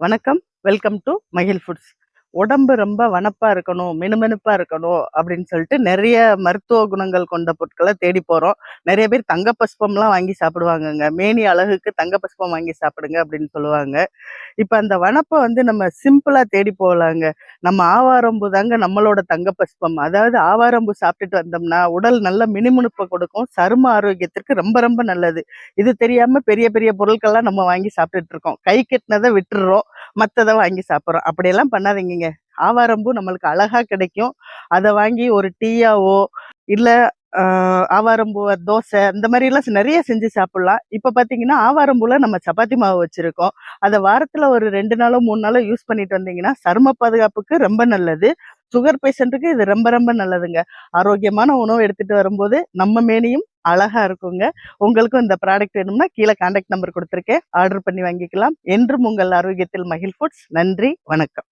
வணக்கம். Welcome to மகிழ் foods. உடம்பு ரொம்ப வனப்பா இருக்கணும், மினுமினுப்பா இருக்கணும் அப்படின்னு சொல்லிட்டு நெறைய மருத்துவ குணங்கள் கொண்ட பொருட்கள தேடி போறோம். நெறைய பேர் தங்க பஸ்பம்லாம் வாங்கி சாப்பிடுவாங்கங்க. மேனி அழகுக்கு தங்க பஸ்பம் வாங்கி சாப்பிடுங்க அப்படின்னு சொல்லுவாங்க. இப்ப அந்த வனப்ப வந்து நம்ம சிம்பிளா தேடி போகலாங்க. நம்ம ஆவாரம்பூ தாங்க நம்மளோட தங்க பஸ்பம். அதாவது ஆவாரம்பூ சாப்பிட்டுட்டு வந்தோம்னா, உடல் நல்ல மினுமினுப்ப கொடுக்கும். சரும ஆரோக்கியத்திற்கு ரொம்ப ரொம்ப நல்லது. இது தெரியாம பெரிய பெரிய பொருட்கள்லாம் நம்ம வாங்கி சாப்பிட்டுட்டு இருக்கோம். கை கெட்டினத விட்டுர்றோம். மத்தத வாங்கி சாப்பிடுறோம். அப்படியெல்லாம் பண்ணாதீங்கங்க. ஆவாரம்பூ நம்மளுக்கு அழகா கிடைக்கும். அத வாங்கி ஒரு டீயாவோ, இல்ல அ ஆவாரம்பூவ தோசை இந்த மாரிலாம் நெறைய செஞ்சு சாப்பிடலாம். இப்ப பார்த்தீங்கன்னா, ஆவாரம்பூல நம்ம சப்பாத்தி மாவு வச்சிருக்கோம். அத வாரத்துல ஒரு 2 நாளோ, 3 நாளோ யூஸ் பண்ணிட்டு வந்தீங்கன்னா, சரும பாதுகாப்புக்கு ரொம்ப நல்லது. சுகர் பேஷண்ட்டுக்கு இது ரொம்ப ரொம்ப நல்லதுங்க. ஆரோக்கியமான உணவு எடுத்துட்டு வரும்போது, நம்ம மேனியும் அழகா இருக்குங்க. உங்களுக்கும் இந்த ப்ராடக்ட் வேணும்னா, கீழ கான்டாக்ட் நம்பர் குடுத்திருக்கேன். ஆர்டர் பண்ணி வாங்கிக்கலாம். என்றும் உங்கள் ஆரோக்கியத்தில் மகிழ் ஃபுட்ஸ். நன்றி, வணக்கம்.